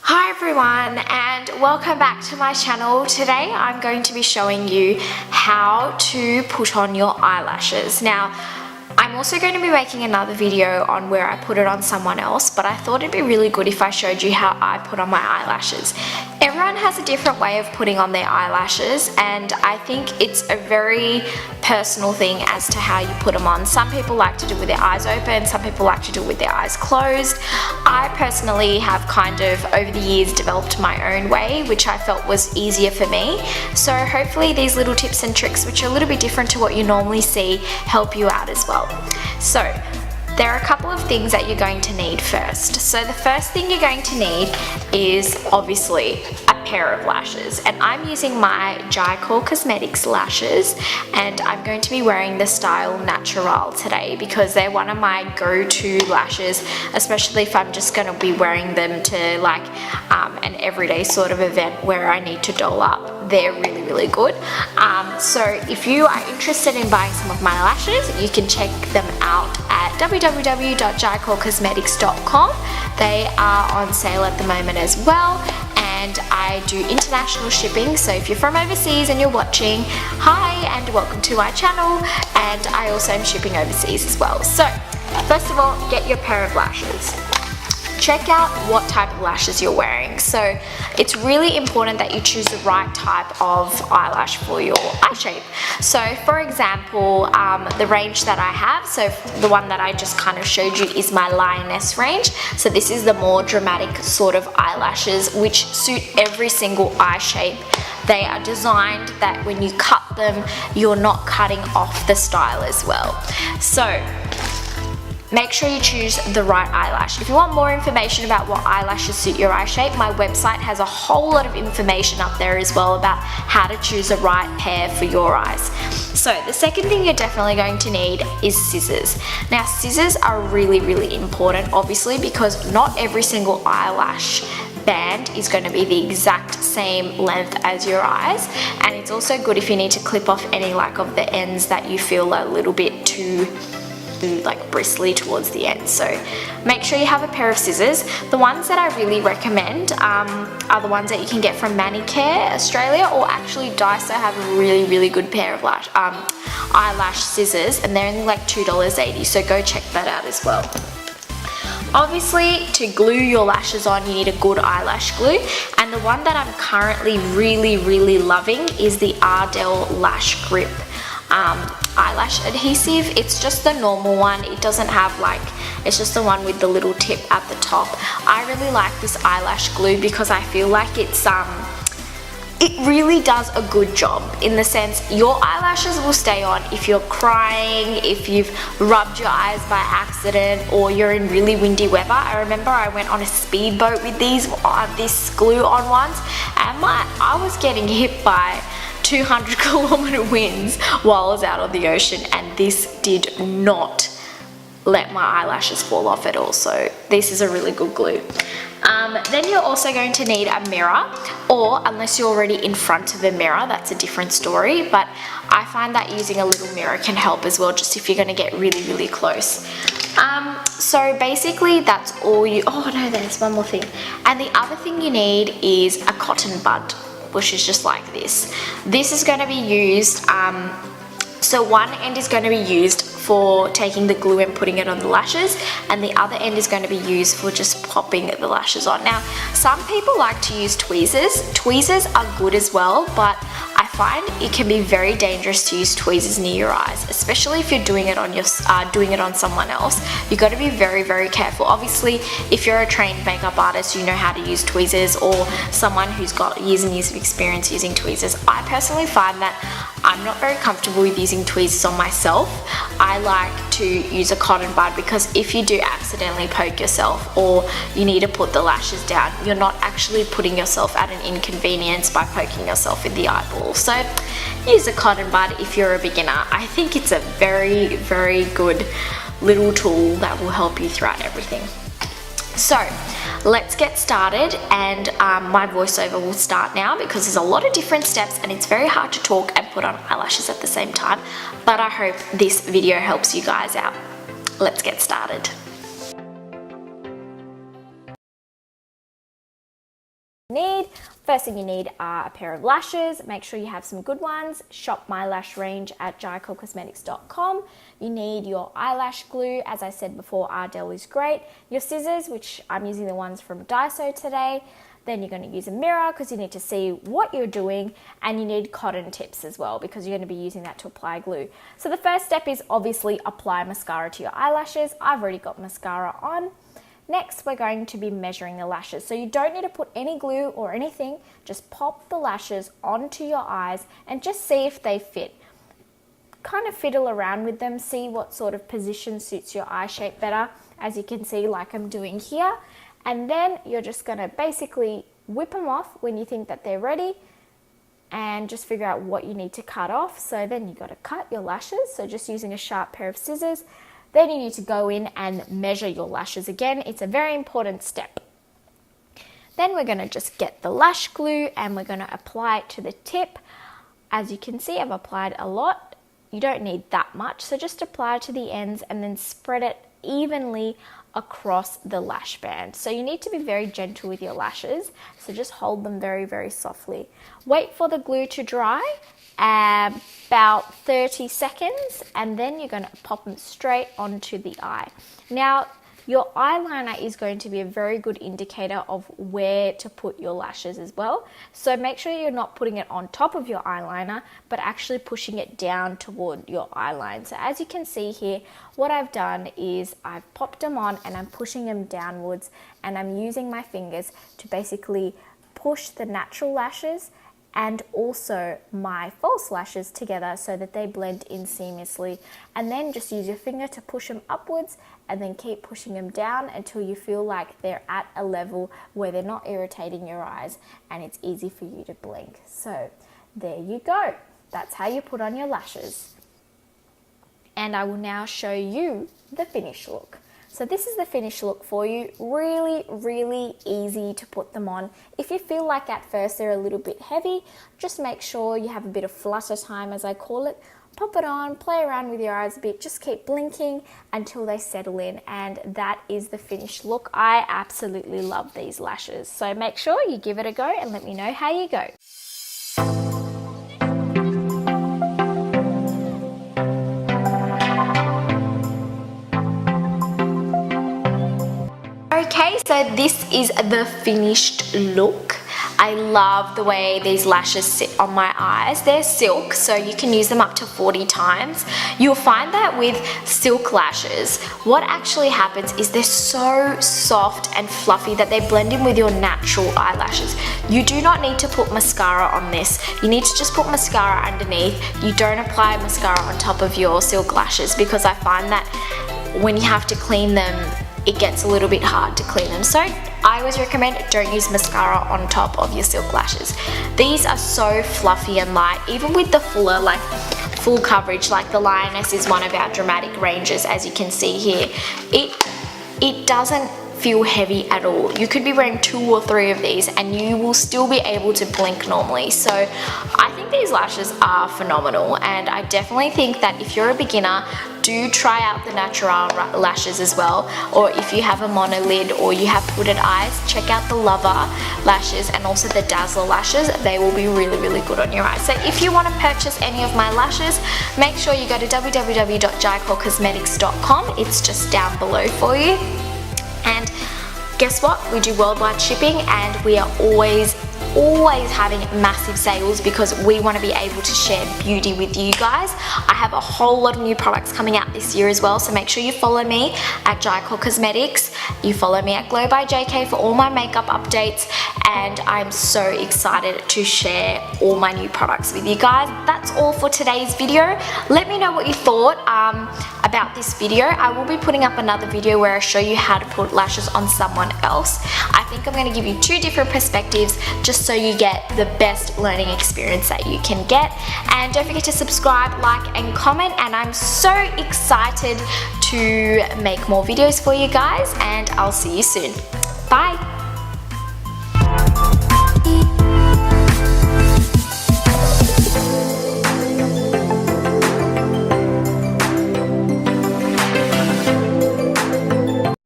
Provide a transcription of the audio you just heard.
Hi everyone and welcome back to my channel. Today I'm going to be showing you how to put on your eyelashes. Now I'm also going to be making another video on where I put it on someone else, but I thought it'd be really good if I showed you how I put on my eyelashes. Everyone has a different way of putting on their eyelashes, and I think it's a very personal thing as to how you put them on. Some people like to do it with their eyes open, some people like to do it with their eyes closed. I personally have kind of over the years developed my own way, which I felt was easier for me. So hopefully these little tips and tricks, which are a little bit different to what you normally see, help you out as well. So there are a couple of things that you're going to need first. So the first thing you're going to need is obviously a pair of lashes, and I'm using my glowbyjk Cosmetics lashes, and I'm going to be wearing the style Natural today because they're one of my go-to lashes, especially if I'm just going to be wearing them to like an everyday sort of event where I need to doll up. They're really good. So if you are interested in buying some of my lashes, you can check them out at www.glowbyjkcosmetics.com. They are on sale at the moment as well, and I do international shipping. So if you're from overseas and you're watching, hi and welcome to my channel, and I also am shipping overseas as well. So first of all, get your pair of lashes. Check out what type of lashes you're wearing. So it's really important that you choose the right type of eyelash for your eye shape. So for example, the range that I have, so the one that I just kind of showed you is my lioness range. So this is the more dramatic sort of eyelashes which suit every single eye shape. They are designed that when you cut them, you're not cutting off the style as well. So make sure you choose the right eyelash. If you want more information about what eyelashes suit your eye shape, my website has a whole lot of information up there as well about how to choose the right pair for your eyes. So the second thing you're definitely going to need is scissors. Now scissors are really important, obviously, because not every single eyelash band is going to be the exact same length as your eyes, and it's also good if you need to clip off any like of the ends that you feel a little bit too like bristly towards the end. So make sure you have a pair of scissors. The ones that I really recommend are the ones that you can get from Manicare Australia, or actually Daiso have a really good pair of eyelash scissors, and they're only like $2.80, so go check that out as well. Obviously, to glue your lashes on, you need a good eyelash glue, and the one that I'm currently really loving is the Ardell Lash Grip eyelash adhesive. It's just the normal one. It doesn't have like, it's just the one with the little tip at the top. I really like this eyelash glue because I feel like it really does a good job, in the sense your eyelashes will stay on if you're crying, if you've rubbed your eyes by accident, or you're in really windy weather. I remember I went on a speedboat with this glue on once, and I was getting hit by 200-kilometer winds while I was out on the ocean, and this did not let my eyelashes fall off at all. So this is a really good glue. Then you're also going to need a mirror, or unless you're already in front of a mirror, that's a different story, but I find that using a little mirror can help as well, just if you're going to get really close. So basically that's all you, oh no, there's one more thing. And the other thing you need is a cotton bud, which is just like this. This is going to be used, so one end is going to be used for taking the glue and putting it on the lashes, and the other end is going to be used for just popping the lashes on. Now, some people like to use tweezers. Tweezers are good as well, but I find it can be very dangerous to use tweezers near your eyes, especially if you're doing it on someone else. You've got to be very careful. Obviously, if you're a trained makeup artist, you know how to use tweezers, or someone who's got years and years of experience using tweezers. I personally find that I'm not very comfortable with using tweezers on myself. I like to use a cotton bud, because if you do accidentally poke yourself or you need to put the lashes down, you're not actually putting yourself at an inconvenience by poking yourself in the eyeball. So use a cotton bud if you're a beginner. I think it's a very good little tool that will help you throughout everything. So let's get started, and my voiceover will start now because there's a lot of different steps and it's very hard to talk and put on eyelashes at the same time, but I hope this video helps you guys out. Let's get started. need. First thing you need are a pair of lashes. Make sure you have some good ones. Shop my lash range at jykocosmetics.com. You need your eyelash glue. As I said before, Ardell is great. Your scissors, which I'm using the ones from Daiso today. Then you're going to use a mirror because you need to see what you're doing, and you need cotton tips as well because you're going to be using that to apply glue. So the first step is obviously apply mascara to your eyelashes. I've already got mascara on. Next, we're going to be measuring the lashes. So you don't need to put any glue or anything. Just pop the lashes onto your eyes and just see if they fit. Kind of fiddle around with them, see what sort of position suits your eye shape better, as you can see like I'm doing here. And then you're just going to basically whip them off when you think that they're ready and just figure out what you need to cut off. So then you've got to cut your lashes. So just using a sharp pair of scissors. Then you need to go in and measure your lashes again. It's a very important step. Then we're going to just get the lash glue and we're going to apply it to the tip. As you can see, I've applied a lot. You don't need that much. So just apply it to the ends and then spread it evenly across the lash band. So you need to be very gentle with your lashes. So just hold them very, very softly. Wait for the glue to dry. About 30 seconds, and then you're going to pop them straight onto the eye. Now, your eyeliner is going to be a very good indicator of where to put your lashes as well. So make sure you're not putting it on top of your eyeliner, but actually pushing it down toward your eyeline. So as you can see here, what I've done is I've popped them on and I'm pushing them downwards, and I'm using my fingers to basically push the natural lashes and also my false lashes together so that they blend in seamlessly. And then just use your finger to push them upwards and then keep pushing them down until you feel like they're at a level where they're not irritating your eyes and it's easy for you to blink. So there you go. That's how you put on your lashes. And I will now show you the finished look. So this is the finished look for you. Really, really easy to put them on. If you feel like at first they're a little bit heavy, just make sure you have a bit of flutter time, as I call it. Pop it on, play around with your eyes a bit, just keep blinking until they settle in, and that is the finished look. I absolutely love these lashes. So make sure you give it a go and let me know how you go. Okay, so this is the finished look. I love the way these lashes sit on my eyes. They're silk, so you can use them up to 40 times. You'll find that with silk lashes, what actually happens is they're so soft and fluffy that they blend in with your natural eyelashes. You do not need to put mascara on this. You need to just put mascara underneath. You don't apply mascara on top of your silk lashes, because I find that when you have to clean them, it gets a little bit hard to clean them. So I always recommend don't use mascara on top of your silk lashes. These are so fluffy and light, even with the fuller, like full coverage, like the Lioness is one of our dramatic ranges, as you can see here. It doesn't feel heavy at all. You could be wearing 2 or 3 of these and you will still be able to blink normally. So I think these lashes are phenomenal, and I definitely think that if you're a beginner, do try out the natural lashes as well, or if you have a monolid or you have hooded eyes, check out the Lover lashes and also the Dazzler lashes. They will be really, really good on your eyes. So if you want to purchase any of my lashes, make sure you go to www.jykocosmetics.com. It's just down below for you. And guess what? We do worldwide shipping, and we are always having massive sales because we want to be able to share beauty with you guys. I have a whole lot of new products coming out this year as well, so make sure you follow me at JYK Cosmetics. You follow me at glowbyjk for all my makeup updates, and I'm so excited to share all my new products with you guys. That's all for today's video. Let me know what you thought about this video. I will be putting up another video where I show you how to put lashes on someone else. I think I'm going to give you 2 different perspectives just so you get the best learning experience that you can get. And don't forget to subscribe, like and comment, and I'm so excited to make more videos for you guys, and I'll see you soon. Bye!